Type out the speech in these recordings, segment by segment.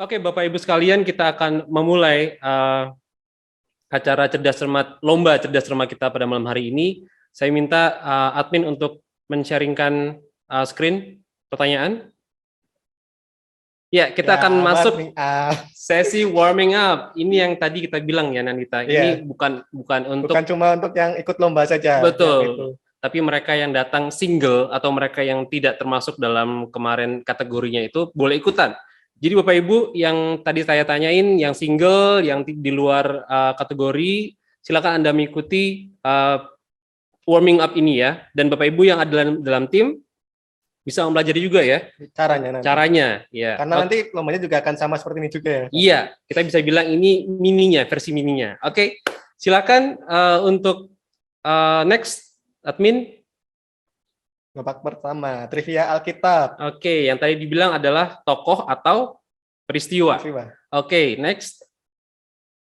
Oke, Bapak Ibu sekalian, kita akan memulai acara lomba cerdas cermat kita pada malam hari ini. Saya minta admin untuk men-sharingkan screen pertanyaan. Ya, kita akan masuk sesi warming up. Ini yang tadi kita bilang ya, Nandita. Ini bukan cuma untuk yang ikut lomba saja. Betul. Tapi mereka yang datang single atau mereka yang tidak termasuk dalam kemarin kategorinya itu boleh ikutan. Jadi Bapak Ibu yang tadi saya tanyain, yang single, yang di luar kategori, silakan Anda mengikuti warming up ini ya. Dan Bapak Ibu yang ada dalam tim bisa mempelajari juga ya caranya ya. Karena nanti lombanya juga akan sama seperti ini juga ya. Iya, kita bisa bilang ini versi mininya. Oke, silakan untuk next admin. Babak pertama, trivia Alkitab. Oke, yang tadi dibilang adalah tokoh atau peristiwa. Oke, next.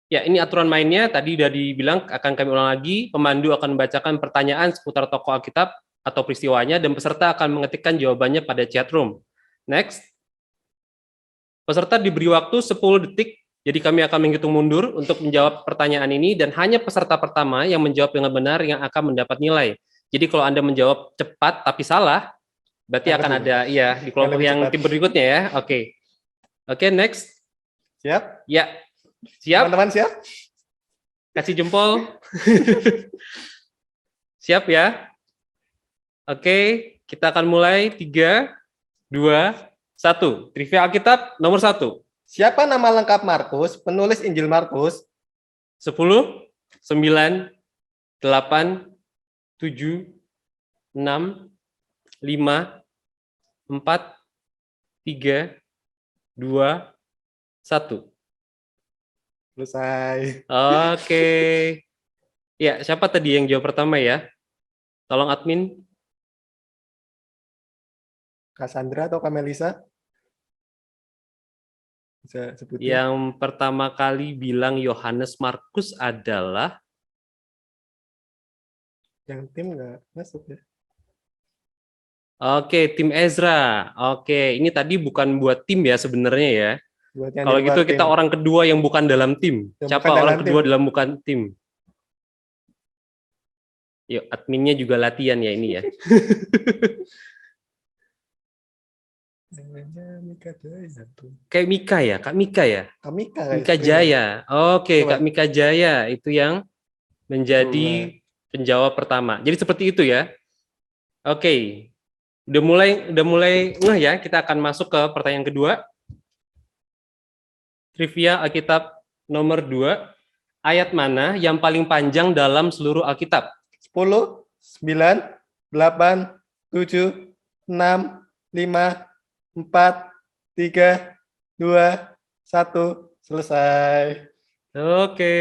Ya, ini aturan mainnya. Tadi udah dibilang, akan kami ulang lagi. Pemandu akan membacakan pertanyaan seputar tokoh Alkitab atau peristiwanya, dan peserta akan mengetikkan jawabannya pada chat room. Next. Peserta diberi waktu 10 detik, jadi kami akan menghitung mundur untuk menjawab pertanyaan ini, dan hanya peserta pertama yang menjawab dengan benar yang akan mendapat nilai. Jadi kalau Anda menjawab cepat tapi salah, berarti akan ada di kelompok yang tim berikutnya ya. Oke. Oke, next. Siap? Ya. Siap? Teman-teman siap? Kasih jempol. Siap ya? Oke, kita akan mulai 3, 2, 1. Trivia Alkitab nomor 1. Siapa nama lengkap Markus, penulis Injil Markus? 10, 9, 8, 7, 6, 5, 4, 3, 2, 1. Selesai. Oke. Ya, siapa tadi yang jawab pertama ya? Tolong admin. Kak Sandra atau Kak Melisa? Bisa sebutin. Yang pertama kali bilang Yohanes Markus adalah yang tim nggak masuk ya? Oke, tim Ezra. Oke, ini tadi bukan buat tim ya sebenarnya ya. Kalau gitu kita orang kedua yang bukan dalam tim. Siapa orang kedua dalam bukan tim? Yuk, adminnya juga latihan ya ini ya. Kayak Mika ya, Kak Mika ya? Mika Jaya. Oke, Kak Mika Jaya itu yang menjadi penjawab pertama. Jadi seperti itu ya. Oke. Udah mulai ngeh ya, kita akan masuk ke pertanyaan kedua. Trivia Alkitab nomor 2. Ayat mana yang paling panjang dalam seluruh Alkitab? 10, 9, 8, 7, 6, 5, 4, 3, 2, 1. Selesai. Oke.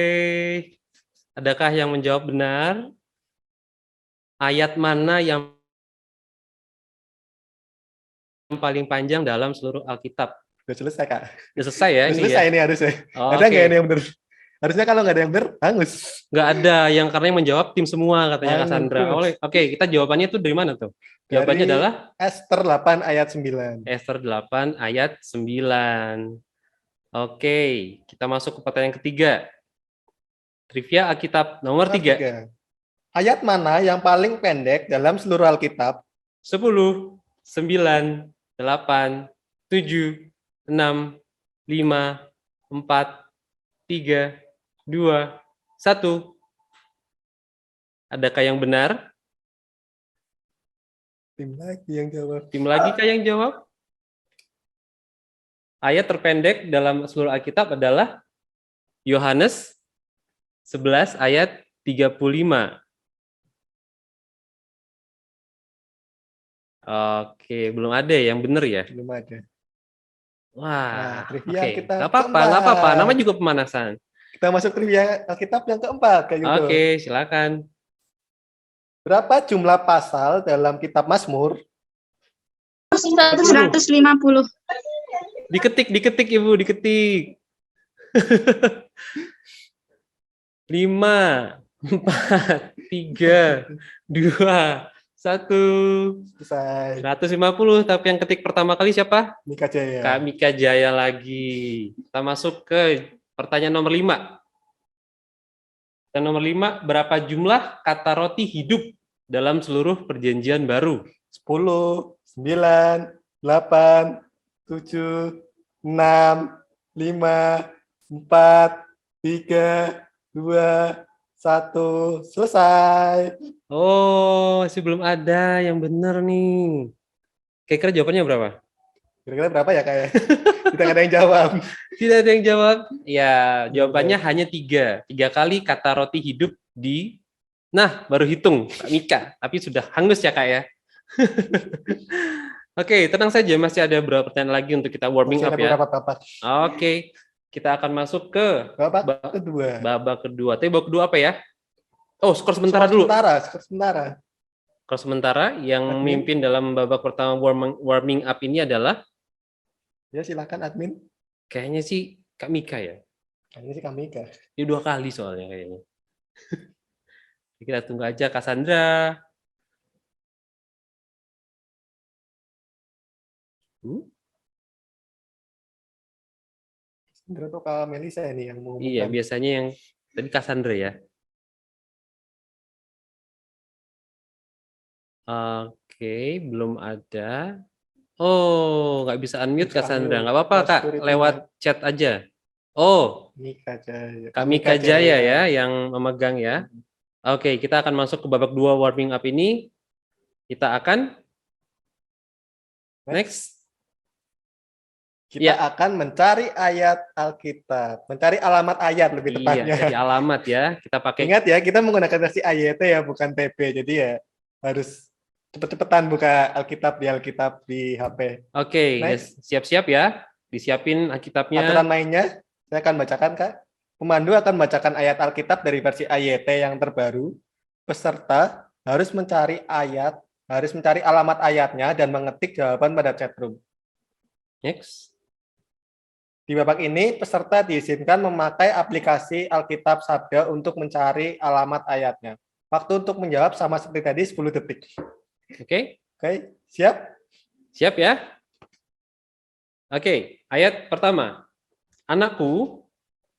Adakah yang menjawab benar? Ayat mana yang paling panjang dalam seluruh Alkitab? Udah selesai, Kak. Udah selesai ya? Udah selesai ini harusnya. Ada nggak ini yang benar? Harusnya kalau nggak ada yang benar, hangus. Nggak ada, yang karena yang menjawab tim semua katanya Kak Sandra. Oke, kita jawabannya itu dari mana tuh? Jawabannya adalah Ester 8 ayat 9. Ester 8 ayat 9. Oke, kita masuk ke pertanyaan ketiga. Trivia Alkitab nomor 3. Ayat mana yang paling pendek dalam seluruh Alkitab? 10, 9, 8, 7, 6, 5, 4, 3, 2, 1. Adakah yang benar? Tim lagi yang jawab. Tim lagi kah yang jawab? Ayat terpendek dalam seluruh Alkitab adalah Yohanes 11 ayat 35. Oke, belum ada yang benar ya? Belum ada. Wah, trivia kita nggak apa-apa. Nama juga pemanasan. Kita masuk trivia Alkitab yang keempat kayak gitu. Oke, silakan. Berapa jumlah pasal dalam kitab Mazmur? 150. Diketik Ibu, diketik. 5, 4, 3, 2, Selesai. 150. Tapi yang ketik pertama kali siapa? Mika Jaya. Kak Mika Jaya lagi. Kita masuk ke pertanyaan nomor 5. Dan nomor 5, berapa jumlah kata roti hidup dalam seluruh perjanjian baru? 10, 9, 8, 7, 6, 5, 4, 3, 2, 1. Selesai. Oh, masih belum ada yang benar nih. Kira-kira jawabannya berapa? Kira-kira berapa ya kayak? Kita nggak ada yang jawab. Tidak ada yang jawab. Ya, jawabannya hanya 3. 3 kali kata roti hidup di... Nah, baru hitung, Kak Mika. Tapi sudah hangus ya, Kak ya. Oke, tenang saja. Masih ada beberapa pertanyaan lagi untuk kita warming Masih up ada ya. beberapa babak. Oke, kita akan masuk ke Babak kedua. babak kedua. Tapi babak kedua apa ya? Oh, skor sementara dulu. Skor sementara. Skor sementara yang memimpin dalam babak pertama warming up ini adalah... Ya, silakan admin. Kayaknya sih Kak Mika ya. Kayaknya sih Kak Mika. Dia 2 kali soalnya kayaknya. Kita tunggu aja Cassandra. Cassandra tuh Kak Melisa ini yang mau. Iya, biasanya yang tadi Cassandra ya. Oke, belum ada. Oh, nggak bisa unmute Cassandra. Nggak apa-apa Kak, lewat chat aja. Oh, Mika Jaya. Kak Mika Jaya ya yang memegang ya. Oke, kita akan masuk ke babak 2 warming up ini. Kita akan next. Kita akan mencari ayat Alkitab, mencari alamat ayat lebih tepatnya. Iya, jadi alamat ya. Kita pakai. Ingat ya, kita menggunakan versi AYT ya, bukan TP. Jadi ya harus cepet-cepetan buka Alkitab di HP. Oke, siap-siap ya. Disiapin Alkitabnya. Aturan mainnya, saya akan bacakan Kak. Pemandu akan membacakan ayat Alkitab dari versi AYT yang terbaru. Peserta harus mencari alamat ayatnya dan mengetik jawaban pada chatroom. Next. Di babak ini, peserta diizinkan memakai aplikasi Alkitab Sabda untuk mencari alamat ayatnya. Waktu untuk menjawab sama seperti tadi 10 detik. Oke. Oke, siap? Siap ya? Oke, ayat pertama. Anakku,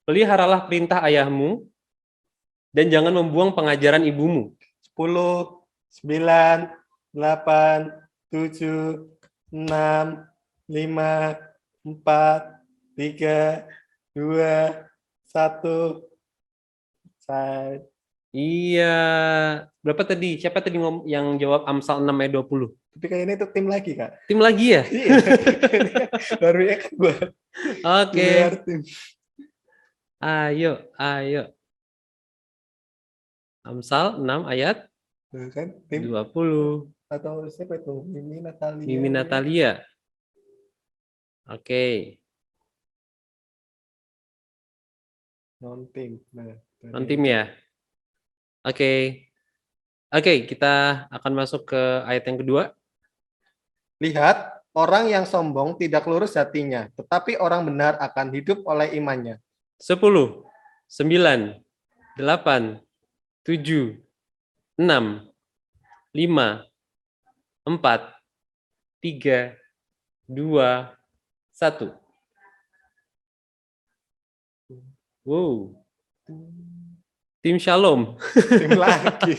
peliharalah perintah ayahmu dan jangan membuang pengajaran ibumu. 10, 9, 8, 7, 6, 5, 4, 3, 2, 1. Selesai. Iya. Berapa tadi? Siapa tadi yang jawab Amsal 6 ayat 20? Tapi kayaknya itu tim lagi, Kak. Tim lagi ya? Iya. Baru ya kan gue. Oke. Tim. Ayo. Amsal 6 ayat Kan, tim 20. Atau siapa itu? Mimi Natalia. Mimi Natalia. Oke. Non-tim. Nah, non-tim ya. Oke, kita akan masuk ke ayat yang kedua. Lihat, orang yang sombong tidak lurus hatinya, tetapi orang benar akan hidup oleh imannya. 10, 9, 8, 7, 6, 5, 4, 3, 2, 1. Wow. Tim Shalom. Tim lagi.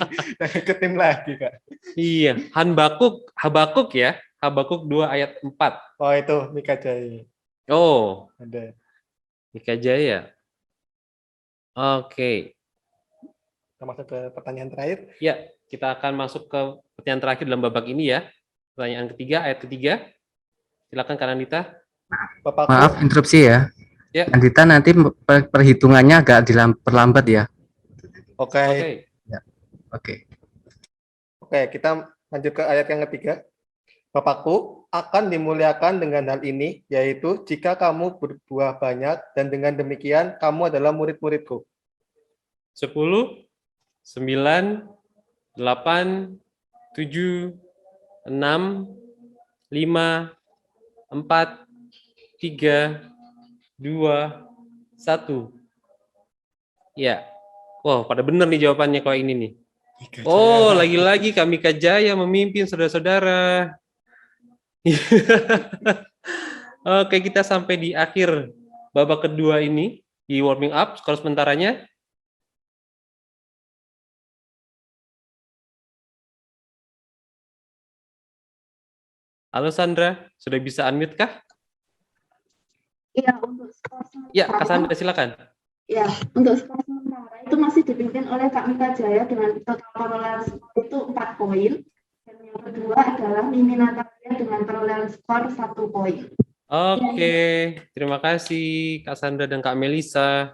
Ke tim lagi, Kak. Iya, Habakuk ya. Habakuk 2 ayat 4. Oh, itu Mika Jaya. Oh, ada. Mika Jaya. Oke. Kita masuk ke pertanyaan terakhir. Ya, kita akan masuk ke pertanyaan terakhir dalam babak ini ya. Pertanyaan ketiga, ayat ketiga. Silakan Kak Nandita. Maaf interupsi ya. Ya. Nandita nanti perhitungannya agak diperlambat ya. Oke. Ya. Oke, kita lanjut ke ayat yang ketiga. Bapakku akan dimuliakan dengan hal ini, yaitu jika kamu berbuah banyak, dan dengan demikian kamu adalah murid-muridku. 10, 9, 8, 7, 6, 5, 4, 3, 2, 1. Ya. Wow, pada benar nih jawabannya kalau ini nih. Oh, lagi-lagi kami Kajaya memimpin saudara-saudara. Oke, kita sampai di akhir babak kedua ini di warming up. Skor sementaranya. Halo Sandra, sudah bisa unmute kah? Iya, untuk skor Ya, sementara, Kak Sandra silakan. ya, untuk skor sementara itu masih dipimpin oleh Kak Mika Jaya dengan total perolehan skor itu 4 poin. Dan yang kedua adalah Mimi Natalia dengan perolehan skor 1 poin. Oke, terima kasih Kak Sandra dan Kak Melisa.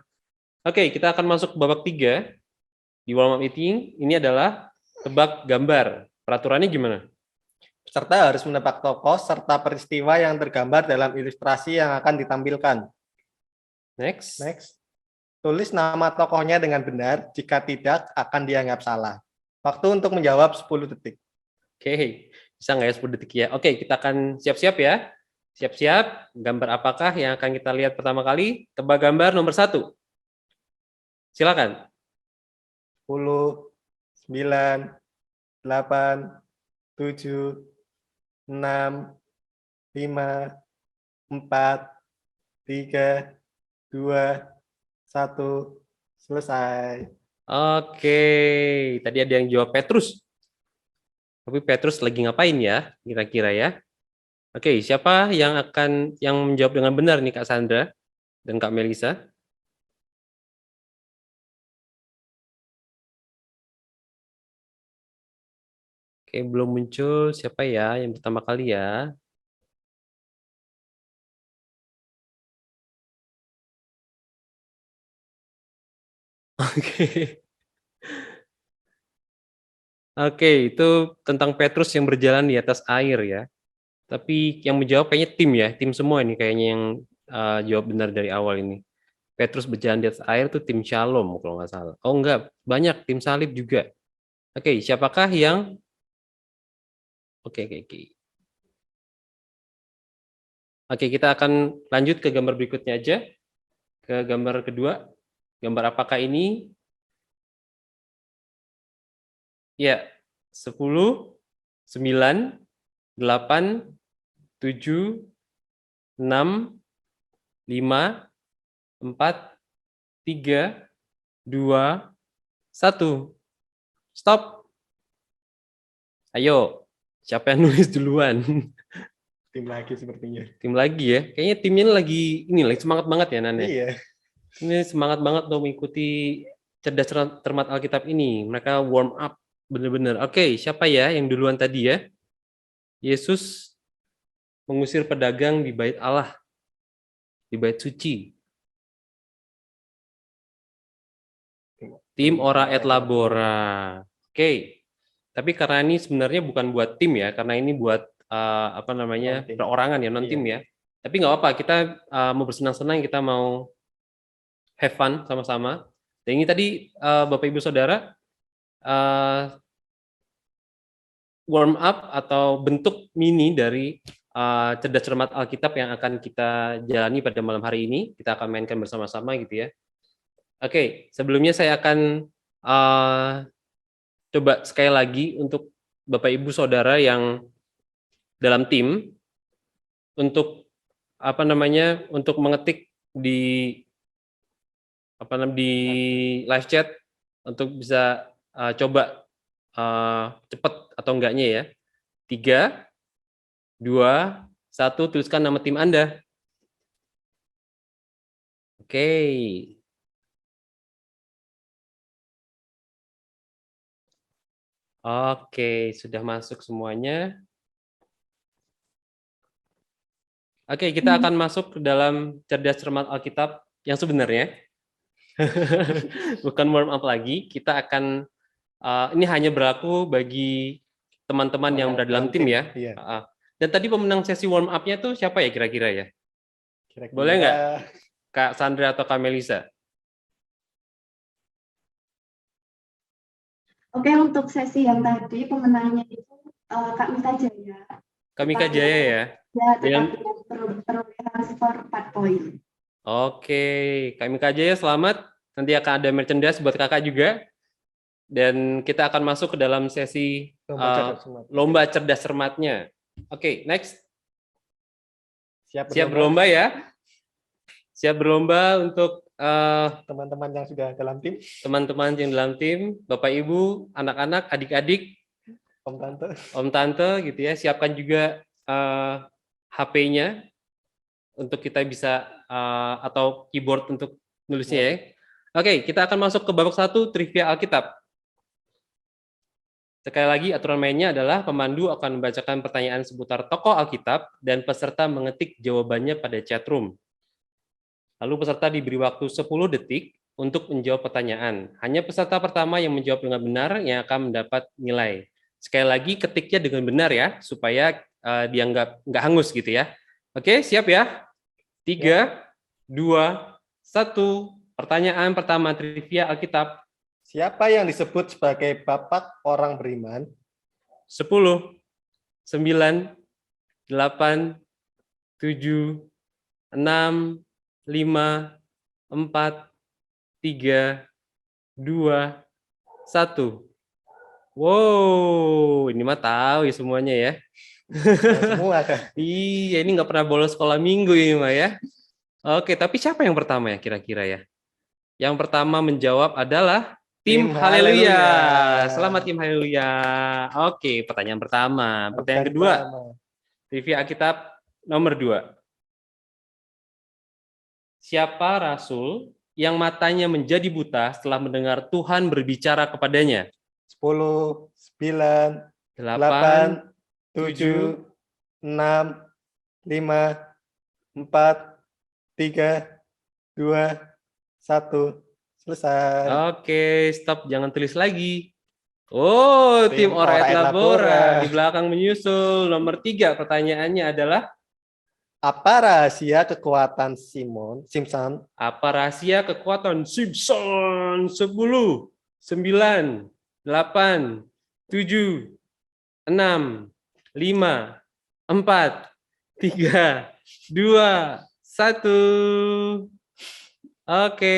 Oke, kita akan masuk ke babak 3 di warm up meeting. Ini adalah tebak gambar. Peraturannya gimana? Peserta harus menebak tokoh serta peristiwa yang tergambar dalam ilustrasi yang akan ditampilkan. Next. Next. Tulis nama tokohnya dengan benar, jika tidak akan dianggap salah. Waktu untuk menjawab 10 detik. Oke, bisa nggak ya 10 detik ya? Oke, kita akan siap-siap ya. Siap-siap, gambar apakah yang akan kita lihat pertama kali? Tebak gambar nomor 1. Silakan. 10, 9, 8, 7, 6, 5, 4, 3, 2, 1, selesai. Oke, tadi ada yang jawab Petrus. Tapi Petrus lagi ngapain ya, kira-kira ya? Oke, siapa yang menjawab dengan benar nih Kak Sandra dan Kak Melisa? Oke, belum muncul. Siapa ya yang pertama kali ya? Oke. Oke, itu tentang Petrus yang berjalan di atas air ya. Tapi yang menjawab kayaknya tim ya, tim semua ini kayaknya yang jawab benar dari awal ini. Petrus berjalan di atas air itu tim Shalom kalau nggak salah. Oh enggak, banyak tim salib juga. Oke, siapakah yang Oke. Oke, kita akan lanjut ke gambar berikutnya aja. Ke gambar kedua. Gambar apakah ini? Ya, 10, 9, 8, 7, 6, 5, 4, 3, 2, 1. Stop. Ayo, siapa yang nulis duluan? Tim lagi sepertinya. Tim lagi ya. Kayaknya timnya lagi semangat banget ya Nan ya. Iya. Ini semangat banget untuk mengikuti cerdas cermat Alkitab ini. Mereka warm up bener-bener. Oke, siapa ya yang duluan tadi ya? Yesus mengusir pedagang di bait Allah, di bait suci. Tim ora et labora. Oke. Tapi karena ini sebenarnya bukan buat tim ya, karena ini buat Non-tim. perorangan ya, non tim ya. Tapi nggak apa-apa, kita mau bersenang-senang, kita mau have fun sama-sama. Dan ini tadi Bapak Ibu Saudara warm up atau bentuk mini dari cerdas cermat Alkitab yang akan kita jalani pada malam hari ini. Kita akan mainkan bersama-sama gitu ya. Oke, sebelumnya saya akan coba sekali lagi untuk Bapak Ibu Saudara yang dalam tim untuk untuk mengetik di live chat untuk bisa coba cepat atau enggaknya ya. 3, 2, 1, tuliskan nama tim Anda. Oke. Oke, sudah masuk semuanya. Oke, kita akan masuk ke dalam cerdas cermat Alkitab yang sebenarnya. Bukan warm up lagi, kita akan ini hanya berlaku bagi teman-teman yang berada dalam tim ya. Iya. Dan tadi pemenang sesi warm up-nya tuh siapa ya kira-kira ya? Kira-kira. Boleh nggak? Kak Sandra atau Kak Melisa? Oke, untuk sesi yang tadi pemenangnya itu Kak Mika Jaya. Kak Mika Jaya ya? Ya, dengan perolehan skor 4 poin. Oke, Kak Mika Jaya selamat. Nanti akan ada merchandise buat kakak juga. Dan kita akan masuk ke dalam sesi lomba cerdas cermatnya. Oke, next. Siap berlomba ya. Siap berlomba untuk teman-teman yang sudah dalam tim, teman-teman yang dalam tim, Bapak Ibu, anak-anak, adik-adik, Om Tante gitu ya. Siapkan juga HP-nya untuk kita bisa atau keyboard untuk nulisnya ya. Oke, kita akan masuk ke babak 1 trivia Alkitab. Sekali lagi aturan mainnya adalah pemandu akan membacakan pertanyaan seputar tokoh Alkitab dan peserta mengetik jawabannya pada chat room. Lalu peserta diberi waktu 10 detik untuk menjawab pertanyaan. Hanya peserta pertama yang menjawab dengan benar yang akan mendapat nilai. Sekali lagi ketiknya dengan benar ya, supaya dia nggak hangus gitu ya. Oke, siap ya? 3, 2, 1. Pertanyaan pertama trivia Alkitab. Siapa yang disebut sebagai bapak orang beriman? 10, 9, 8, 7, 6, 5, 4, 3, 2, 1. Wow, ini mah tahu ya semuanya ya. Semua kan? Iya, ini nggak pernah bolos sekolah minggu ini mah ya. Oke, tapi siapa yang pertama ya kira-kira ya? Yang pertama menjawab adalah tim Haleluya. Selamat tim Haleluya. Oke, pertanyaan pertama. Pertanyaan kedua. Trivia Alkitab nomor 2. Siapa rasul yang matanya menjadi buta setelah mendengar Tuhan berbicara kepadanya? 10, 9, 8, 7, 6, 5, 4, 3, 2, 1. Selesai. Oke, stop. Jangan tulis lagi. Oh, tim Ora et Labora di belakang menyusul. Nomor 3 pertanyaannya adalah apa rahasia kekuatan Simpson? Apa rahasia kekuatan Simpson? 10, 9, 8, 7, 6, 5, 4, 3, 2, 1. Oke,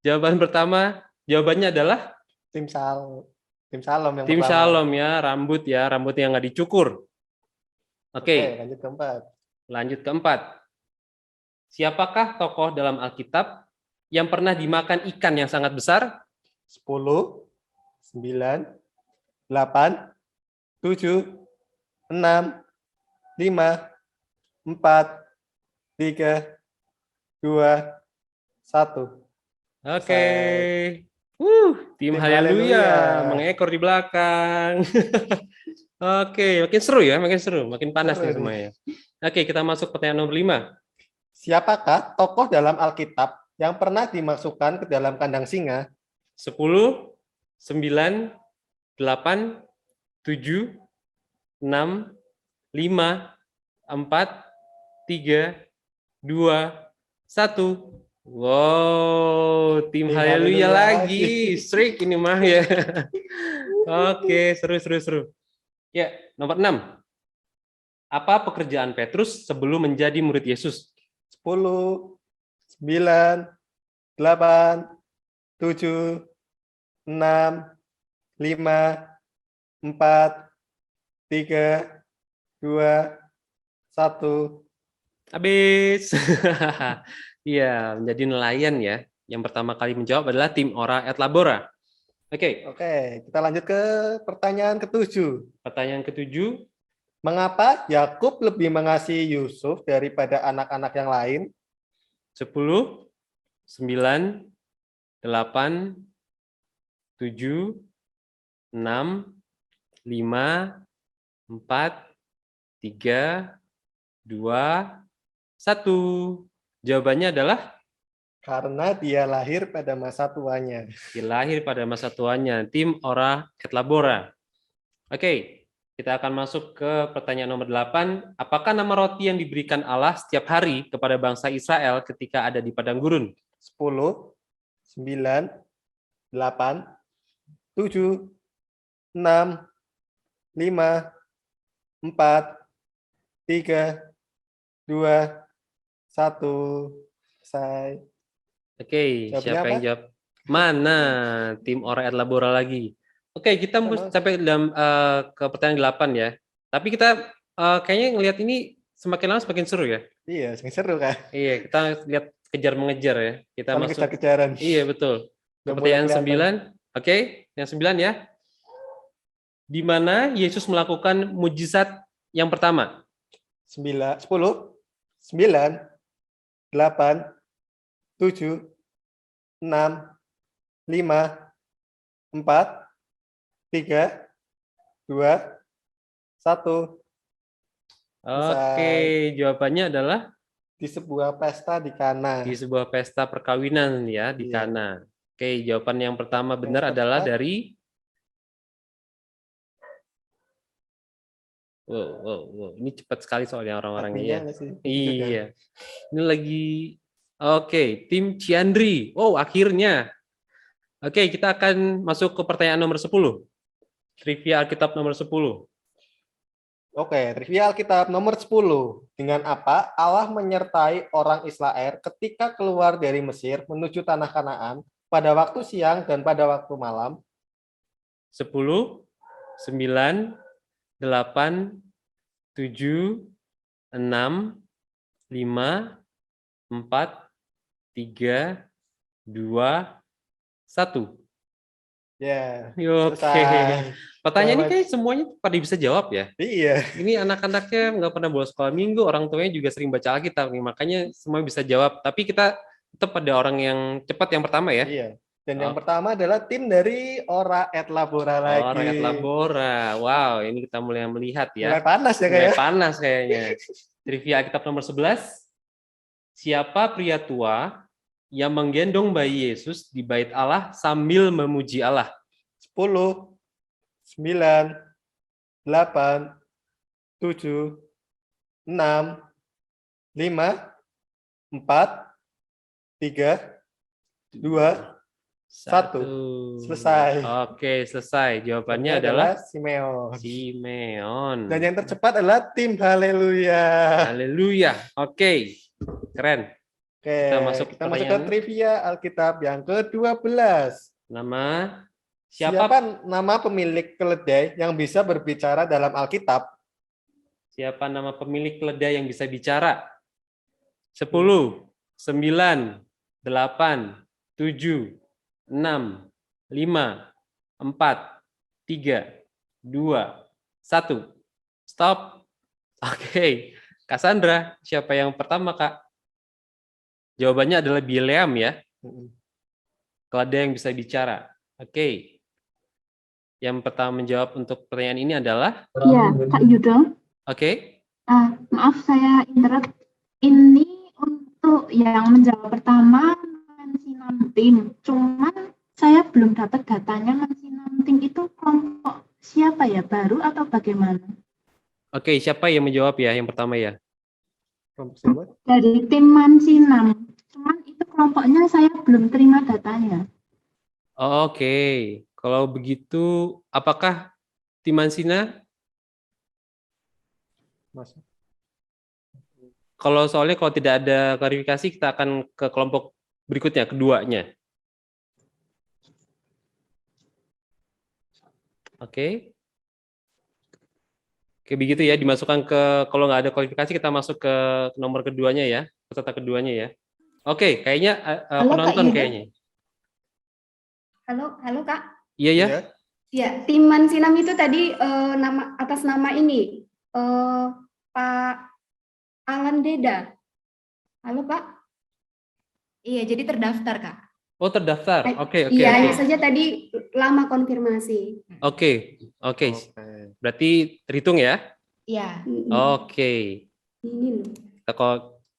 jawaban pertama, jawabannya adalah Tim Shalom yang tim pertama. Shalom ya, rambut yang nggak dicukur. Oke, lanjut keempat. Lanjut keempat. Siapakah tokoh dalam Alkitab yang pernah dimakan ikan yang sangat besar? 10, 9, 8, 7, 6, 5, 4, 3, 2, 1. Oke. Tim Haleluya mengekor di belakang. Oke, makin seru ya, makin panas nih semuanya. Oke, kita masuk pertanyaan nomor 5. Siapakah tokoh dalam Alkitab yang pernah dimasukkan ke dalam kandang singa? 10, 9, 8, 7, 6, 5, 4, 3, 2, 1. Wow, tim Haleluya lagi. Strik ini mah ya. Oke, seru. Ya, nomor 6. Apa pekerjaan Petrus sebelum menjadi murid Yesus? 10, 9, 8, 7, 6, 5, 4, 3, 2, 1. Habis. Iya, menjadi nelayan ya. Yang pertama kali menjawab adalah tim Ora et Labora. Oke, kita lanjut ke pertanyaan ke-7. Pertanyaan ke-7. Mengapa Yakub lebih mengasihi Yusuf daripada anak-anak yang lain? 10, 9, 8, 7, 6, 5, 4, 3, 2, 1. Jawabannya adalah karena dia lahir pada masa tuanya. Dia lahir pada masa tuanya. Tim Ora et Labora. Oke, kita akan masuk ke pertanyaan nomor 8. Apakah nama roti yang diberikan Allah setiap hari kepada bangsa Israel ketika ada di padang gurun? 10, 9, 8, 7, 6, 5, 4, 3, 2, 1. Selesai. Oke, siapa yang jawab? Mana tim Ora et Labora lagi? Oke, kita sampai dalam ke pertanyaan 8 ya. Tapi kita kayaknya ngelihat ini semakin lama semakin seru ya. Iya, semakin seru kan. Iya, kita lihat kejar mengejar ya. Kita Saling masuk. kejar-kejaran. Iya, betul. Udah mulai Pertanyaan 9. Oke, yang 9 ya. Di mana Yesus melakukan mujizat yang pertama? 9, 10, 9, 8, 7, 6, 5, 4, 3, 2, 1. Oke, jawabannya adalah di sebuah pesta di Kana. Di sebuah pesta perkawinan ya di Kana. Oke, jawaban yang pertama benar adalah dari Wow, ini cepat sekali soalnya orang-orangnya ya. Iya. Ini lagi tim Ciandri. Oh, akhirnya. Oke, kita akan masuk ke pertanyaan nomor 10. Trivia Alkitab nomor 10. Oke, trivia Alkitab nomor 10. Dengan apa Allah menyertai orang Israel ketika keluar dari Mesir menuju tanah Kanaan pada waktu siang dan pada waktu malam? 10, 9, 8, 7, 6, 5, 4, 3, 2, 1. Ya, Oke. Pertanyaan ini kayak semuanya pada bisa jawab ya. Iya. Ini anak-anaknya nggak pernah bolos sekolah minggu, orang tuanya juga sering baca Alkitab nih, makanya semua bisa jawab. Tapi kita tetap pada orang yang cepat yang pertama ya. Iya. Dan yang pertama adalah tim dari Ora et Labora lagi. Ora et Labora. Wow, ini kita mulai melihat ya. Mulai panas ya kayaknya. Mulai panas kayaknya. Trivia Alkitab nomor 11. Siapa pria tua yang menggendong bayi Yesus di bait Allah sambil memuji Allah? 10, 9, 8, 7, 6, 5, 4, 3, 2, 1. Selesai. Oke, selesai. Jawabannya adalah Simeon. Simeon. Dan yang tercepat adalah tim Haleluya. Haleluya. Oke. Keren. Oke, kita masuk ke trivia Alkitab yang ke-12. Siapa nama pemilik keledai yang bisa berbicara dalam Alkitab? Siapa nama pemilik keledai yang bisa bicara? 10, 9, 8, 7, 6, 5, 4, 3, 2, 1. Stop. Oke. Cassandra, siapa yang pertama, Kak? Jawabannya adalah Bileam ya. Keledai yang bisa bicara. Oke. Yang pertama menjawab untuk pertanyaan ini adalah? Iya, Kak Yudo. Oke. Maaf saya interrupt. Ini untuk yang menjawab pertama Mansinamting. Cuman saya belum dapat datanya Mansinamting itu kelompok siapa ya? Baru atau bagaimana? Oke, siapa yang menjawab ya yang pertama ya? Dari tim Mansinam. Cuman itu kelompoknya saya belum terima datanya. Oke. Kalau begitu, apakah tim Mansina? Kalau tidak ada klarifikasi, kita akan ke kelompok berikutnya, keduanya. Oke. Oke, begitu ya, dimasukkan kalau nggak ada kualifikasi, kita masuk ke nomor keduanya ya, peserta keduanya ya. Oke, kayaknya penonton kayaknya. Halo Kak. Iya ya. Ya, tim Mansinam itu tadi atas nama ini Pak Alan Deda. Halo Pak. Iya, jadi terdaftar Kak. Oh, terdaftar. Oke. Iya, hanya saja tadi lama konfirmasi. Oke. Berarti terhitung ya? Iya. Oke. Kita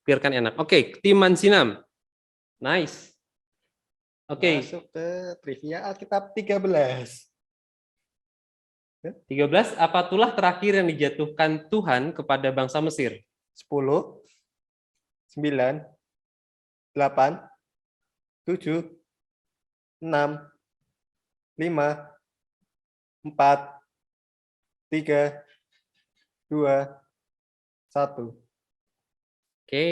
clearkan enak. Oke, tim Mansinam. Nice. Oke. Masuk ke trivia Alkitab 13. 13, apa tulah terakhir yang dijatuhkan Tuhan kepada bangsa Mesir? 10, 9, 8, 7, 6, 5, 4, 3, 2, 1. Oke.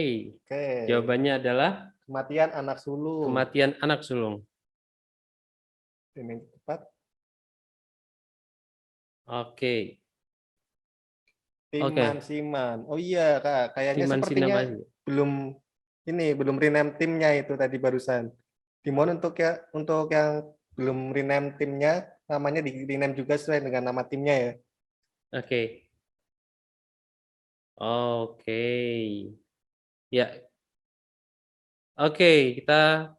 Jawabannya adalah kematian anak sulung. Kematian anak sulung. Yang tepat Oke. Timan Siman. Oh iya Kak, kayaknya Timan sepertinya Sinamasi. belum rename timnya itu tadi barusan. Dimohon untuk yang belum rename timnya, namanya di rename juga sesuai dengan nama timnya ya. Oke. Oke. Ya. Oke, kita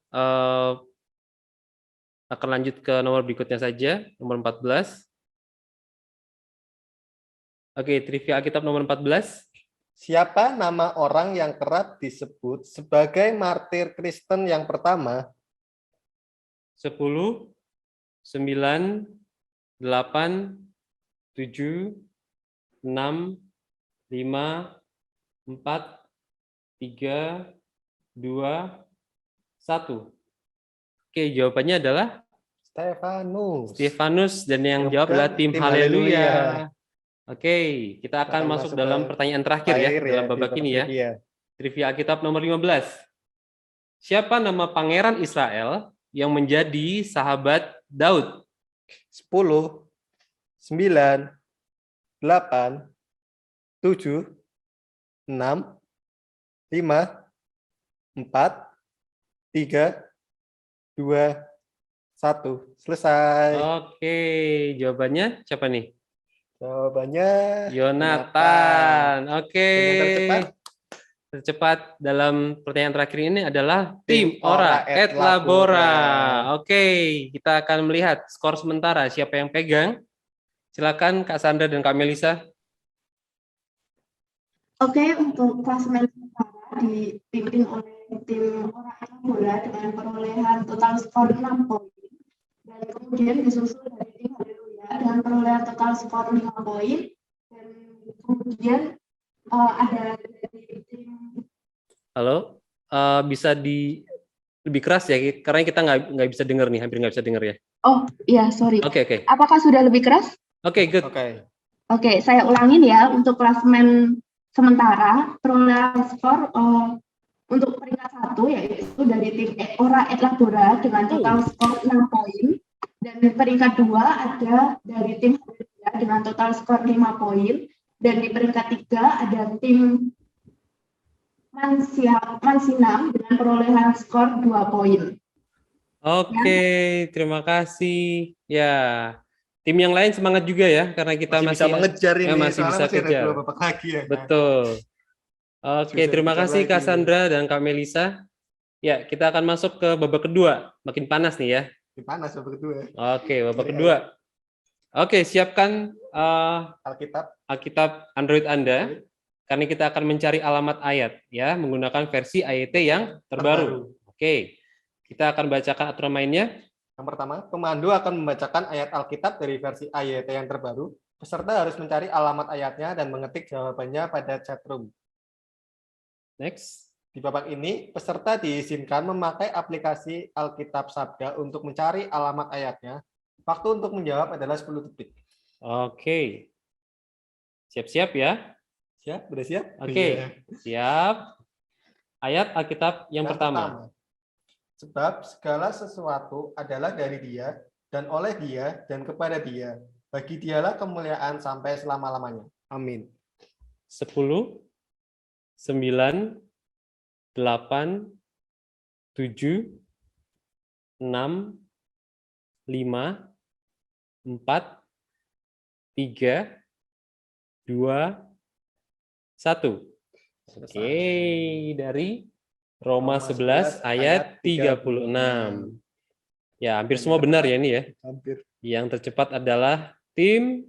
akan lanjut ke nomor berikutnya saja, nomor 14. Oke, trivia Alkitab nomor 14. Siapa nama orang yang kerap disebut sebagai martir Kristen yang pertama? 10, 9, 8, 7, 6, 5, 4, 3, 2, 1. Oke, jawabannya adalah Stefanus, dan yang jawab adalah tim Haleluya. Oke, kita akan masuk dalam pertanyaan terakhir ya, dalam babak ini ya. Trivia Alkitab nomor 15. Siapa nama pangeran Israel yang menjadi sahabat Daud? 10, 9, 8, 7, 6, 5, 4, 3, 2, 1. Selesai. Oke, jawabannya siapa nih? Jawabannya Yonatan. Oke. Dengan Tercepat dalam pertanyaan terakhir ini adalah tim Tim Ora Ora et et Labora. Labora. Oke, kita akan melihat skor sementara siapa yang pegang. Silakan Kak Sandra dan Kak Melisa. Oke, untuk klasemen sementara dipimpin oleh tim Ora et Labora dengan perolehan total skor 6 poin. Dan kemudian disusul dari tim Haleluya dengan perolehan total skor 5 poin. Dan kemudian ada dari tim. Halo, bisa lebih keras ya, karena kita nggak bisa dengar nih, hampir nggak bisa dengar ya. Oh, iya, sorry. Oke. Apakah sudah lebih keras? Oke, good. Oke, saya ulangin ya untuk klasemen sementara perolehan skor untuk peringkat 1 yaitu dari tim Ora et Labora dengan total skor 6 poin, dan di peringkat 2 ada dari tim Haleluya dengan total skor 5 poin, dan di peringkat 3 ada tim Mansinam dengan perolehan skor 2 poin. Oke, terima kasih. Ya, tim yang lain semangat juga ya, karena kita masih bisa mengejar ini, masih bisa masih ada kejar. 2 babak lagi ya. Betul. Oke, terima kasih Kak Sandra dan Kak Melisa. Ya, kita akan masuk ke babak kedua. Makin panas nih ya. Makin panas babak kedua. Oke, babak kedua. Oke, siapkan Alkitab Android Anda, karena kita akan mencari alamat ayat ya, menggunakan versi AYT yang terbaru. Oke, kita akan bacakan aturan mainnya. Yang pertama, pemandu akan membacakan ayat Alkitab dari versi AYT yang terbaru. Peserta harus mencari alamat ayatnya dan mengetik jawabannya pada chatroom. Next. Di babak ini, peserta diizinkan memakai aplikasi Alkitab Sabda untuk mencari alamat ayatnya. Waktu untuk menjawab adalah 10 detik. Oke. Siap-siap ya? Siap? Udah siap? Oke, siap. Ayat Alkitab yang pertama. Sebab segala sesuatu adalah dari Dia, dan oleh Dia, dan kepada Dia. Bagi Dialah kemuliaan sampai selama-lamanya. Amin. 10, 9, 8, 7, 6, 5, 4, 3, 2, 1. Oke, dari Roma 11 ayat 36. Ya, hampir semua benar ya ini ya. Hampir. Yang tercepat adalah tim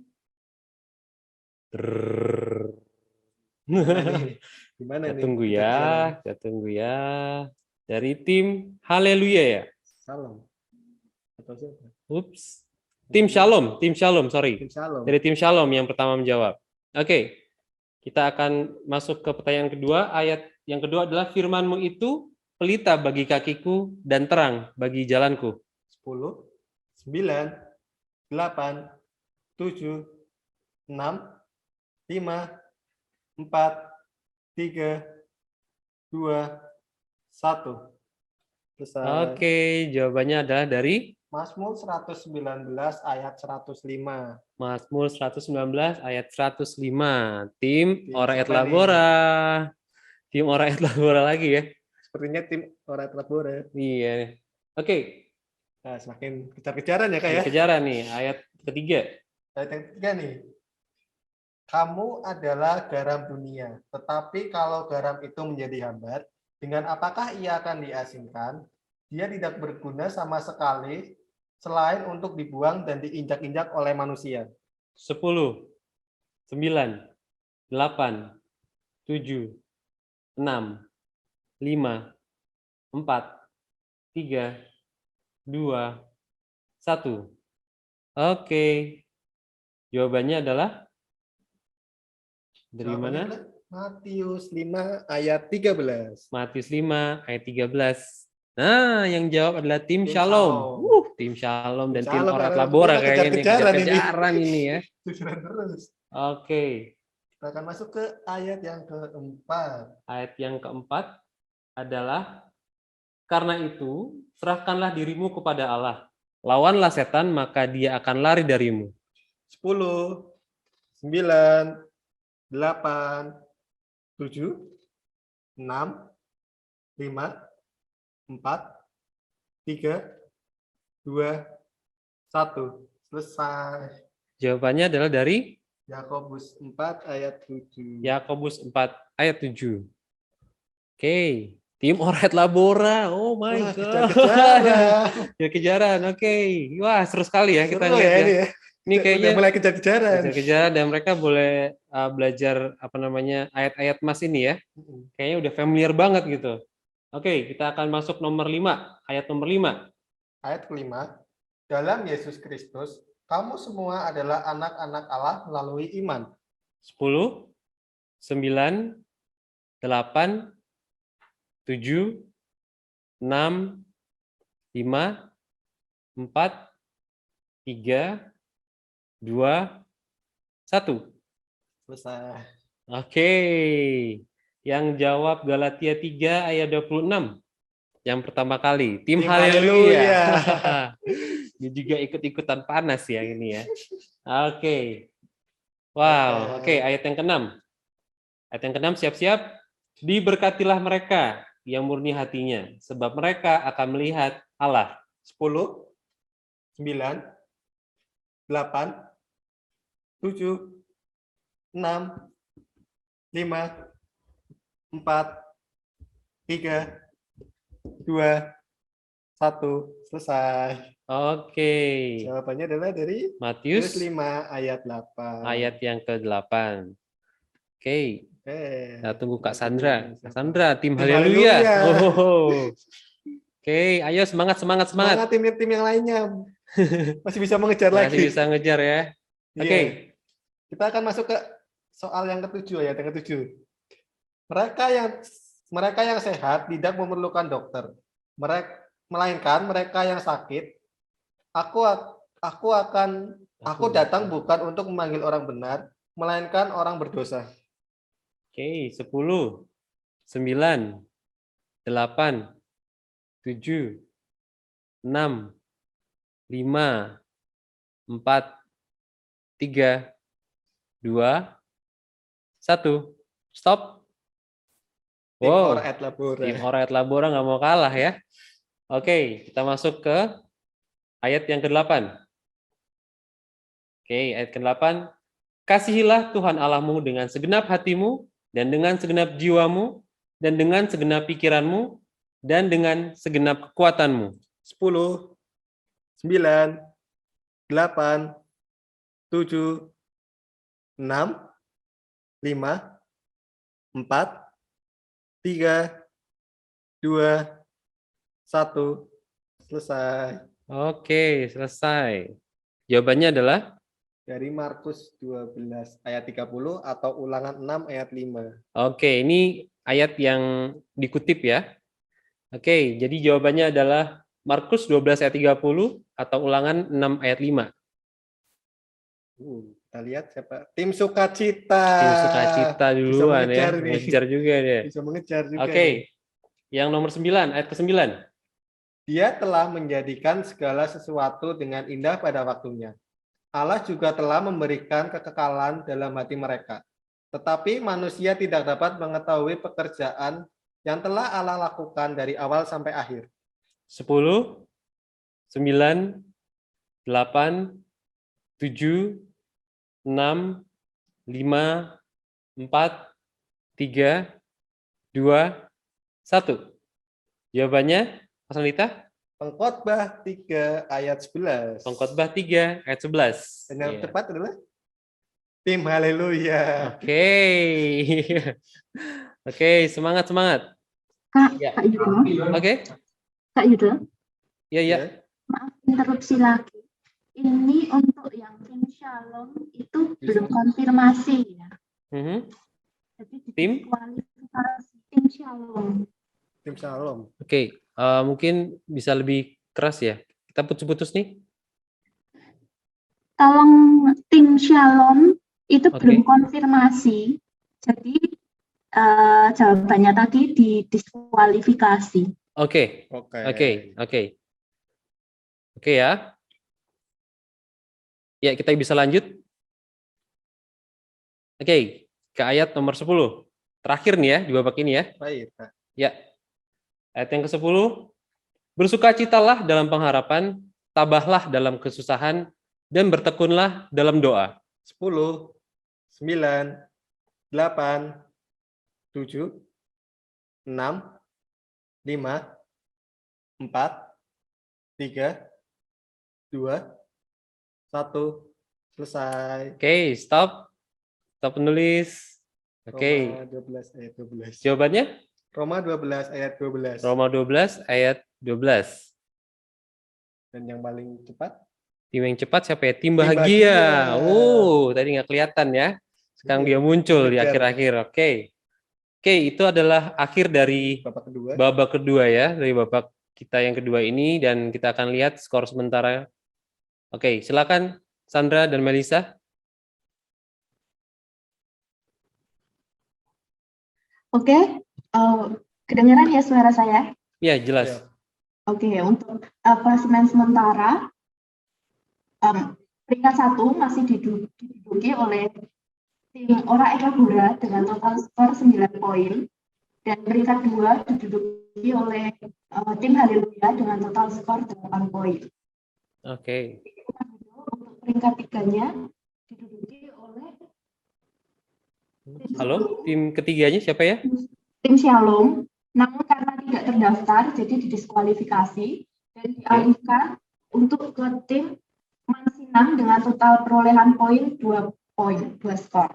Gimana nih? Kita tunggu ya. Dari tim Haleluya ya. Salam. Atau siapa? Ups. Tim Shalom, sorry. Tim Shalom. Dari tim Shalom yang pertama menjawab. Oke. Kita akan masuk ke pertanyaan kedua. Ayat yang kedua adalah firman-Mu itu pelita bagi kakiku dan terang bagi jalanku. 10, 9, 8, 7, 6, 5, 4, 3, 2, 1. Selesai. Oke, jawabannya adalah dari Mazmur 119 ayat 105. Mazmur 119 ayat 105. Tim Ora et siapa nih? Labora. Tim Ora et Labora lagi ya. Sepertinya tim Ora et Labora. Iya. Oke, Nah, semakin kejar-kejaran ya Kak ya. kejaran nih ayat ketiga. Ayat yang ketiga nih. Kamu adalah garam dunia, tetapi kalau garam itu menjadi hambar, dengan apakah ia akan diasingkan? Dia tidak berguna sama sekali selain untuk dibuang dan diinjak-injak oleh manusia. 10, 9, 8, 7, 6, 5, 4, 3, 2, 1. Oke. Jawabannya adalah dari Jawabannya mana? adalah Matius 5 ayat 13. Matius 5 ayat 13. Nah, yang jawab adalah tim Tim Shalom. Shalom. Tim Shalom dan Tim tim Shalom, Ora et karena Labora kita kayaknya kejar-kejaran ini. kejar-kejaran ini ya. Kejaran terus. Oke. Kita akan masuk ke ayat yang keempat. Ayat yang keempat adalah karena itu serahkanlah dirimu kepada Allah. Lawanlah setan maka dia akan lari darimu. 10, 9, 8, 7, 6, 5, 4, 3, 2, 1. Selesai. Jawabannya adalah dari Yakobus 4 ayat 7. Yakobus 4 ayat 7. Oke, tim Ora et Labora. Oh my Wah, god. kejar-kejaran. Kejar-kejaran. Oke. Wah, seru sekali ya kita Seru lihat ya. ini ya. Ini kayaknya Udah mulai kejar-kejaran. kejar-kejaran dan mereka boleh belajar apa namanya ayat-ayat Mas ini ya. Kayaknya udah familiar banget gitu. Oke, kita akan masuk nomor 5, ayat nomor 5. Ayat kelima. Dalam Yesus Kristus, kamu semua adalah anak-anak Allah melalui iman. 10, 9, 8, 7, 6, 5, 4, 3, 2, 1. Selesai. Oke. Yang jawab Galatia 3 ayat 26. Yang pertama kali. Tim Haleluya. Ini juga ikut-ikutan panas ya ini ya. Oke. Wow. Oke, ayat yang ke-6. Ayat yang ke-6 siap-siap. Diberkatilah mereka yang murni hatinya, sebab mereka akan melihat Allah. 10, 9, 8, 7, 6, 5, 4, 3, 2, 1. Selesai. Oke. Jawabannya adalah dari Matius 5 ayat 8. ayat yang ke-8. Oke. Oke. Kita tunggu Kak Sandra. Kak Sandra, tim Tim Haleluya. Haleluya. Oh. Oke, ayo semangat. Semangat tim-tim yang lainnya. Masih bisa mengejar lagi. Masih bisa ngejar ya. Iya. Oke. Kita akan masuk ke soal yang ke-7 ya, yang ke-7. Mereka yang sehat tidak memerlukan dokter. Melainkan mereka yang sakit. Aku datang bukan untuk memanggil orang benar, melainkan orang berdosa. Oke, 10, 9, 8, 7, 6, 5, 4, 3, 2, 1. Stop. Tim Wow, Ora et Labora. tim Ora et Labora nggak mau kalah ya. Oke, kita masuk ke ayat yang ke-8. Oke, ayat ke-8. Kasihilah Tuhan Allahmu dengan segenap hatimu, dan dengan segenap jiwamu, dan dengan segenap pikiranmu, dan dengan segenap kekuatanmu. 10, 9, 8, 7, 6, 5, 4, 3, 2, 1. Selesai. Oke, selesai. Jawabannya adalah Dari Markus 12 ayat 30 atau Ulangan 6 ayat 5. oke, ini ayat yang dikutip ya. Oke, jadi jawabannya adalah Markus 12 ayat 30 atau Ulangan 6 ayat 5. Kita lihat siapa? Tim Sukacita. Tim Sukacita duluan ya. mengejar nih. Ngejar juga dia. Bisa mengejar juga. Oke. nih. Yang nomor 9, ayat ke-9. Dia telah menjadikan segala sesuatu dengan indah pada waktunya. Allah juga telah memberikan kekekalan dalam hati mereka. Tetapi manusia tidak dapat mengetahui pekerjaan yang telah Allah lakukan dari awal sampai akhir. 10, 9, 8, 7, 6, 5, 4, 3, 2, 1. Jawabannya, Mas Anita? Pengkhotbah 3 ayat 11. Pengkhotbah 3 ayat 11. Dan yang Iya. tepat adalah tim haleluya. Oke. Oke, semangat semangat. Kak, Ya. Kak Yudo, Oke. Kak Yudo, Ya, ya. maaf interupsi lagi. Ini untuk yang tim Shalom itu belum konfirmasi ya. Mhm. Jadi Tim? diskualifikasi tim Shalom. Tim Shalom. Oke, mungkin bisa lebih keras ya. Kita putus-putus nih. Tolong tim Shalom itu Oke. belum konfirmasi. Jadi jawabannya tadi didiskualifikasi. Oke. Oke. Oke, oke. Oke ya. Ya, kita bisa lanjut. Oke, ke ayat nomor 10. Terakhir nih ya, di babak ini ya. Baik, Kak. Ya. Ayat yang ke-10. Bersukacitalah dalam pengharapan, tabahlah dalam kesusahan, dan bertekunlah dalam doa. 10, 9, 8, 7, 6, 5, 4, 3, 2, 1. Selesai. Oke, stop. Stop menulis. Oke. Roma 12 ayat 12. Jawabannya? Roma 12 ayat 12. Roma 12 ayat 12. Dan yang paling cepat? Tim yang cepat siapa ya? Tim Bahagia. bahagia. Tadi nggak kelihatan ya. Sekarang dia muncul di Kejar. akhir-akhir. Oke. Oke, itu adalah akhir dari Babak kedua. babak kedua ya, dari babak kita yang kedua ini, dan kita akan lihat skor sementara. Oke, silakan Sandra dan Melisa. Oke, kedengaran ya suara saya? Ya, jelas. Ya. Oke, untuk klasemen sementara, peringkat 1 masih diduduki oleh tim Ora Ekagura dengan total skor 9 poin, dan peringkat 2 diduduki oleh tim Haleluya dengan total skor 8 poin. Oke. Untuk peringkat 3-nya diduduki oleh Halo, tim ketiganya siapa ya? tim Shalom, namun karena tidak terdaftar jadi didiskualifikasi dan dialihkan untuk ke tim Mansinang dengan total perolehan poin 2 poin, 2 skor.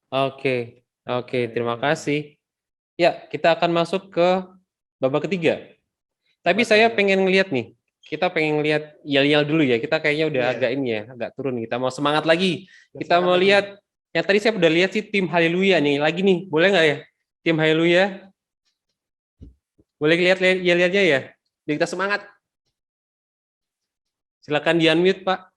Oke. Oke, terima kasih. Ya, kita akan masuk ke babak ketiga. Tapi saya pengen ngeliat nih. Kita pengen lihat yel-yel dulu ya. Kita kayaknya udah Iya. agak ini ya, agak turun. Kita mau semangat lagi. Dan Kita mau semangat lihat. Yang tadi saya udah lihat sih tim Haleluya nih. Lagi nih, boleh nggak ya? Tim Haleluya. Boleh lihat yel-yelnya ya? Biar kita semangat. Silakan di-unmute, Pak.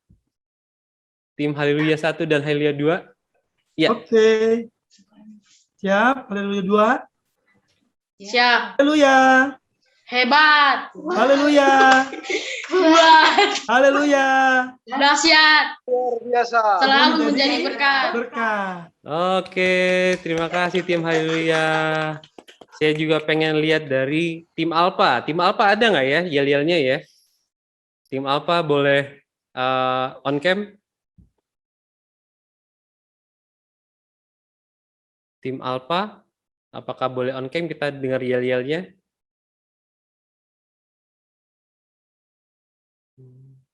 Tim Haleluya 1 dan Haleluya 2. Ya. Oke. Siap, haleluya 2. Siap. Haleluya. Hebat. Haleluya. Kuat. Haleluya. Dahsyat. Selalu menjadi berkat. Berkah. Oke, terima kasih tim Haleluya. Saya juga pengen lihat dari tim Alpha. Tim Alpha ada nggak ya yel-yelnya ya? Tim Alpha boleh on cam? Tim Alpha, apakah boleh on cam kita dengar yel-yelnya?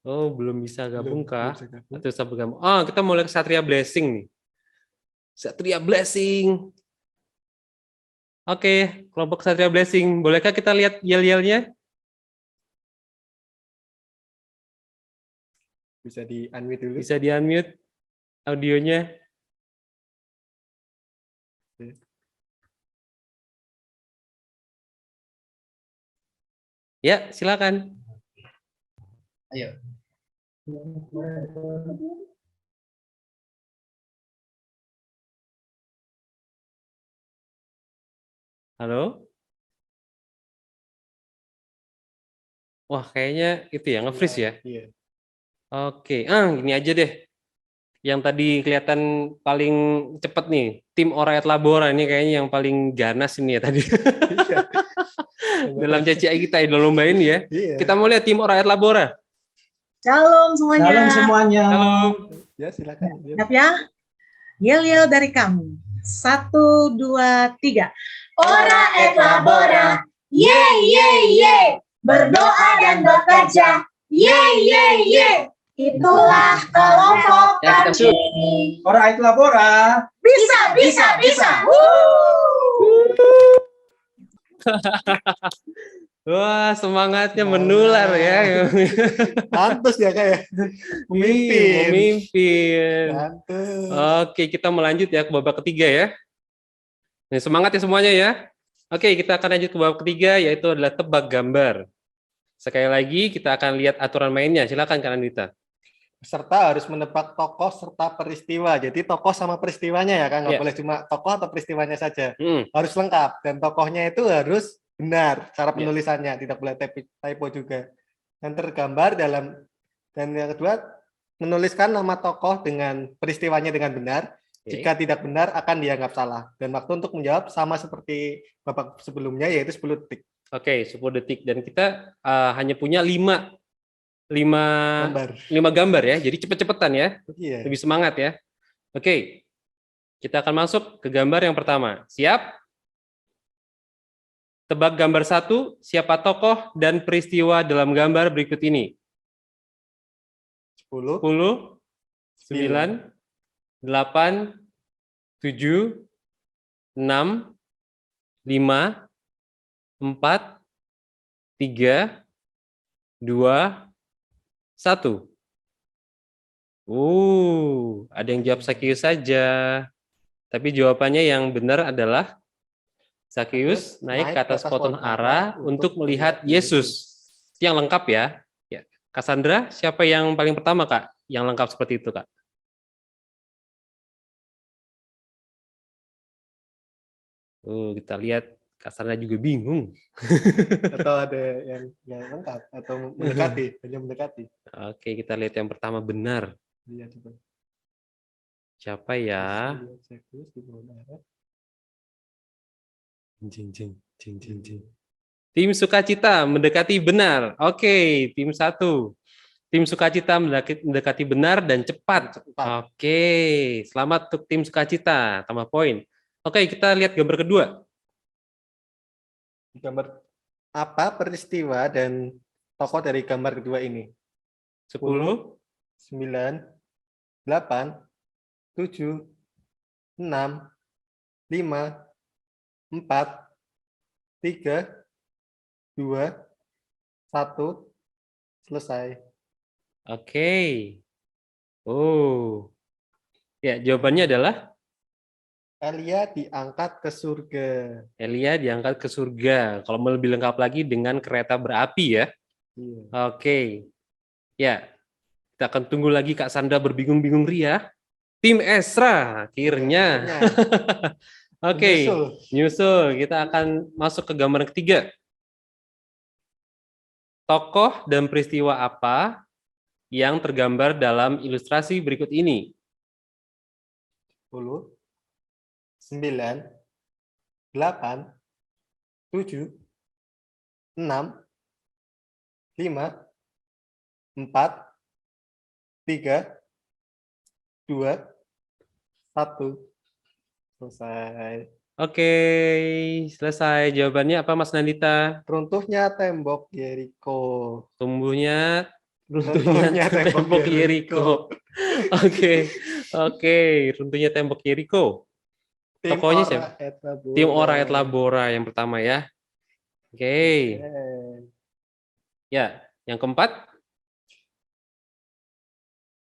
Oh, belum bisa gabung kah? Atau bisa bergabung? Oh, kita mulai ke Satria Blessing nih. Satria Blessing. Oke, kelompok Satria Blessing. Bolehkah kita lihat yel-yelnya? Bisa di-unmute dulu. Bisa di-unmute audionya. Ya, silakan. Ayo. Halo? Wah, kayaknya itu ya, nge-freeze ya. Iya. Oke, gini aja deh. Yang tadi kelihatan paling cepet nih, tim Ora et Labora ini kayaknya yang paling ganas ini ya tadi. Iya. Dalam CCI kita ya, lombain ya. Iya. Kita mau lihat tim Ora et Labora. Shalom semuanya. Dalam semuanya. Halo. Ya, silakan. Siap ya? Yel-yel dari kami. 1, 2, 3. Ora et labora. Ye, ye, ye. Berdoa dan bekerja. Ye, ye, ye. Itulah kelompok Ya, kita kami. Ora et labora. Bisa, bisa, bisa. Wah, semangatnya menular ya. Mantus ya kayak pemimpin. Memimpin. Mantus. Oke, kita melanjut ya ke babak ketiga ya. Nih, semangat ya semuanya ya. Oke, kita akan lanjut ke babak ketiga, yaitu adalah tebak gambar. Sekali lagi, kita akan lihat aturan mainnya. Silakan Kak Andita. Peserta harus menebak tokoh serta peristiwa. Jadi tokoh sama peristiwanya ya kan, nggak Iya. boleh cuma tokoh atau peristiwanya saja. Hmm, Harus lengkap dan tokohnya itu harus benar cara Iya. penulisannya, tidak boleh typo juga. Dan tergambar dalam, dan yang kedua menuliskan nama tokoh dengan peristiwanya dengan benar. Oke. Jika tidak benar akan dianggap salah. Dan waktu untuk menjawab sama seperti babak sebelumnya, yaitu 10 detik. Oke, 10 detik. Dan kita hanya punya 5 Gambar. gambar ya. Jadi cepet-cepetan ya. Iya. Lebih semangat ya. Oke. Kita akan masuk ke gambar yang pertama. Siap? Tebak gambar 1, siapa tokoh dan peristiwa dalam gambar berikut ini? 10, 10, 9, 8, 7, 6, 5, 4, 3, 2, 1. Ada yang jawab Sakius saja. Tapi jawabannya yang benar adalah Sakius naik ke atas pohon ara untuk melihat Yesus. Yang lengkap ya. Ya. Cassandra, siapa yang paling pertama, Kak? Yang lengkap seperti itu, Kak? Kita lihat Cassandra juga bingung. atau ada yang lengkap atau mendekati, hanya mendekati. Oke, kita lihat yang pertama benar. Iya, coba. Siapa ya? Sakius di bawah darah. Jing, jing, jing, jing, jing. Tim Sukacita mendekati benar. Oke, tim 1. Tim Sukacita mendekati benar dan cepat. Oke, selamat untuk tim Sukacita, tambah poin. Oke, kita lihat gambar kedua. Gambar apa peristiwa dan tokoh dari gambar kedua ini? 10, 9, 8, 7, 6, 5, 4, 3, 2, 1, selesai. Oke. Ya, jawabannya adalah Elia diangkat ke surga. Elia diangkat ke surga. Kalau mau lebih lengkap lagi dengan kereta berapi ya. Iya. Oke. Ya, kita akan tunggu lagi Kak Sandra berbingung-bingung ria. Tim Esra, akhirnya. Oke, nyusul. Kita akan masuk ke gambar ketiga. Tokoh dan peristiwa apa yang tergambar dalam ilustrasi berikut ini? 10, 9, 8, 7, 6, 5, 4, 3, 2, 1. Selesai. Oke, selesai. Jawabannya apa, Mas Nandita? Runtuhnya tembok Yeriko. Runtuhnya tembok Yeriko. Oke, runtuhnya tembok Yeriko. Tokohnya siapa? Tim Ora et Labora yang pertama ya. Oke. Ya, yang keempat?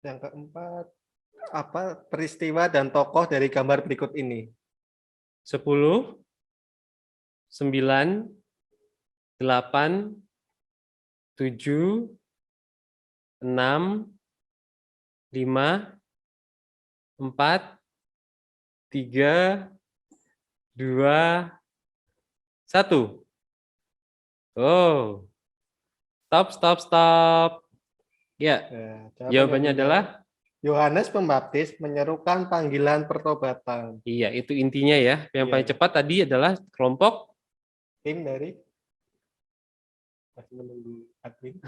Yang keempat, apa peristiwa dan tokoh dari gambar berikut ini? 10, 9, 8, 7, 6, 5, 4, 3, 2, 1. Stop. Ya, Ya, jawabannya adalah Yohanes Pembaptis menyerukan panggilan pertobatan. iya, itu intinya ya. Yang Iya. paling cepat tadi adalah kelompok Tim dari masih menunggu admin.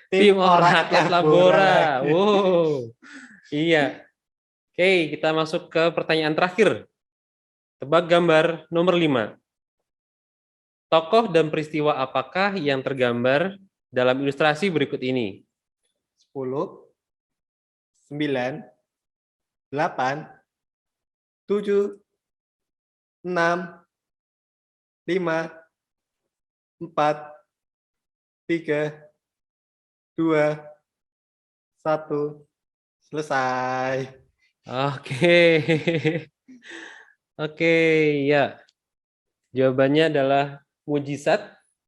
tim Oraket Labora. Wow. Iya. Oke, kita masuk ke pertanyaan terakhir. Tebak gambar nomor 5. Tokoh dan peristiwa apakah yang tergambar dalam ilustrasi berikut ini? 10, 9, 8, 7, 6, 5, 4, 3, 2, 1. Selesai. Oke. Oke, ya. Jawabannya adalah mujizat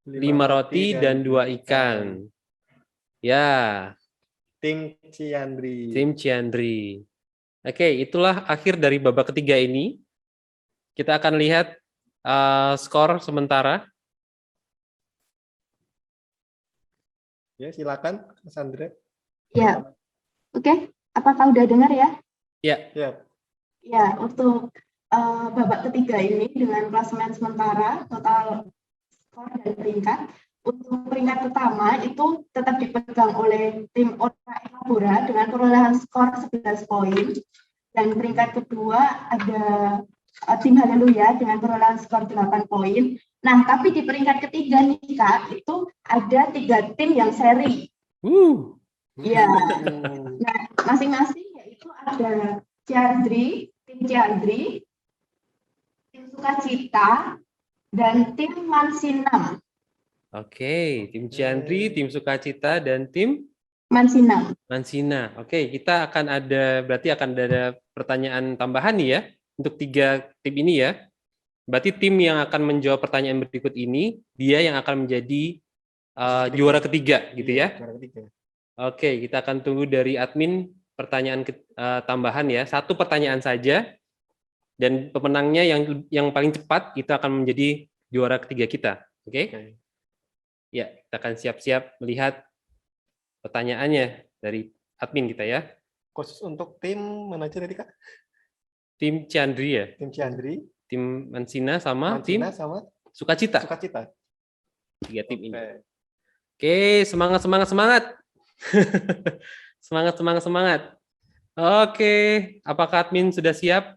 5 roti dan 2 ikan. Ya, Tim Ciandri. tim Ciandri. Oke, itulah akhir dari babak ketiga ini. Kita akan lihat skor sementara. Ya, silakan Mas Andre. Ya, oke. Apakah udah dengar ya? Ya, Ya, Ya, untuk babak ketiga ini dengan klasemen sementara, total skor dan peringkat. Untuk peringkat pertama itu tetap dipegang oleh tim Oraket Labora dengan perolehan skor 11 poin. Dan peringkat kedua ada tim Haleluya dengan perolehan skor 8 poin. Nah, tapi di peringkat ketiga nih Kak, itu ada 3 tim yang seri. Iya. Nah, masing-masing yaitu ada Ciandri, tim Ciandri, tim Sukacita, dan tim Mansinam. oke. Tim Ciandri, tim Sukacita, dan tim Mansinam. Mansina. Oke, kita berarti akan ada pertanyaan tambahan nih ya untuk 3 tim ini ya. Berarti tim yang akan menjawab pertanyaan berikut ini, dia yang akan menjadi juara ketiga gitu ya. juara ketiga. Oke, kita akan tunggu dari admin pertanyaan tambahan ya. 1 pertanyaan saja, dan pemenangnya yang paling cepat itu akan menjadi juara ketiga kita. Oke? Ya, kita akan siap-siap melihat pertanyaannya dari admin kita ya. Khusus untuk tim mana aja tadi Kak? Tim Ciandri ya, Tim Ciandri, tim Mansina sama tim Mancina sama Sukacita. Sukacita. 3 tim ini. Oke. Oke, semangat. semangat. Oke, apakah admin sudah siap?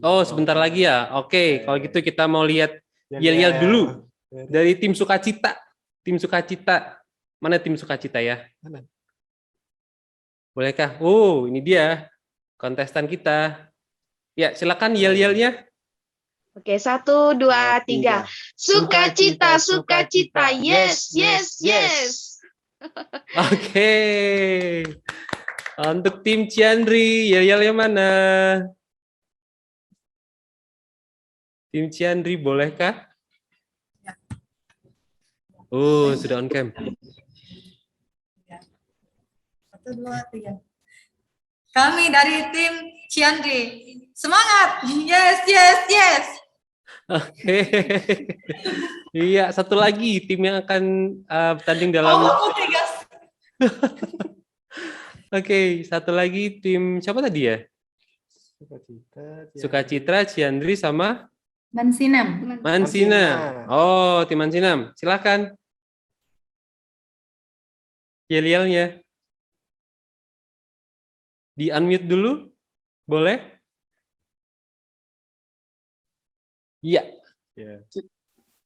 Oh, sebentar lagi ya. Oke, kalau gitu kita mau lihat yel-yel dulu dari tim Sukacita. Tim Sukacita. Mana tim Sukacita ya? Mana? Bolehkah? Oh, ini dia kontestan kita. Ya, silakan yel-yelnya. Oke, 1, 2, 3. Sukacita, sukacita. Yes, yes, yes. Oke. Untuk tim Ciandri, yel-yelnya mana? Tim Ciandri, bolehkah? Oh, sudah on cam. 1, 2, 3. Kami dari tim Ciandri. Semangat! Yes, yes, yes! Oke. Iya, satu lagi tim yang akan bertanding dalam. Oke, guys. Oke, satu lagi tim siapa tadi ya? Sukacitra, Ciandri sama Mansinam. Mansina. Oh, tim Mansinam. Silakan. Yel-yelnya. Di-unmute dulu. Boleh? Iya.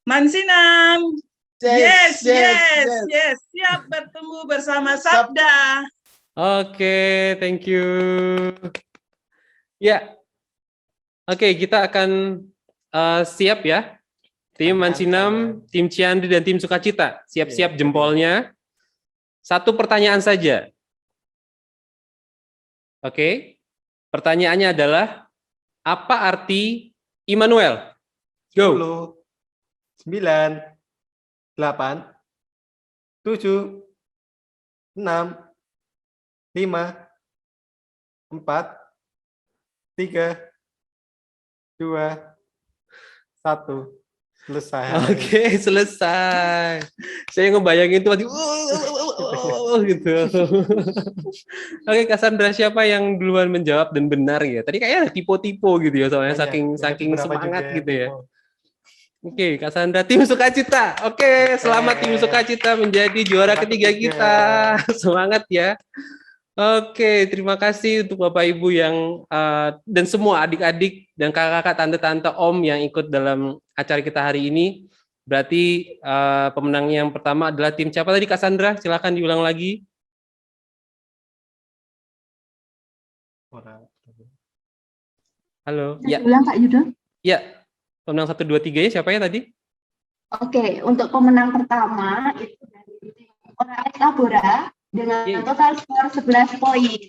Mansinam. Yes, yes. Siap bertemu bersama Sabda. Oke, thank you. Ya. Oke, kita akan siap ya. Tim Mansinam, tim Ciandri, dan tim Sukacita. Siap-siap jempolnya. 1 pertanyaan saja. Oke. Pertanyaannya adalah, apa arti Immanuel? Go. 10, 9, 8, 7, 6, 5, 4, 3, 2, 1. Selesai. Oke, selesai. Saya ngebayangin tuh gitu. Oke, Cassandra, siapa yang duluan menjawab dan benar ya? Tadi kayaknya ada tipe-tipe gitu ya, soalnya saking semangat gitu ya. Oke, Cassandra, tim sukacita. Oke, selamat tim sukacita menjadi juara ketiga kita. Semangat ya. Oke, terima kasih untuk Bapak Ibu yang dan semua adik-adik dan kakak-kakak, tante-tante, om yang ikut dalam acara kita hari ini. Berarti pemenang yang pertama adalah tim siapa tadi, Cassandra? Silakan diulang lagi. Halo. Bisa diulang Kak Yudo? Ya. Pemenang 1, 2, 3 ya siapa ya tadi? Oke, untuk pemenang pertama itu dari tim Ora et Labora dengan total skor 11 poin.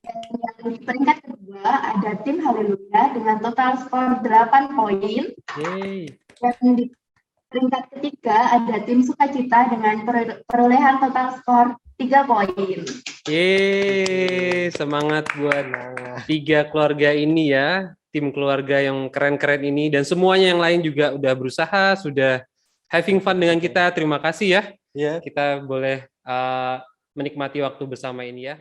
Dan yang di peringkat kedua ada tim Haleluya dengan total skor 8 poin. Dan di peringkat ketiga ada tim Sukacita dengan perolehan total skor 3 poin. Semangat buat 3 keluarga ini ya, tim keluarga yang keren-keren ini, dan semuanya yang lain juga udah berusaha, sudah having fun dengan kita. Terima kasih ya. Kita boleh menikmati waktu bersama ini ya.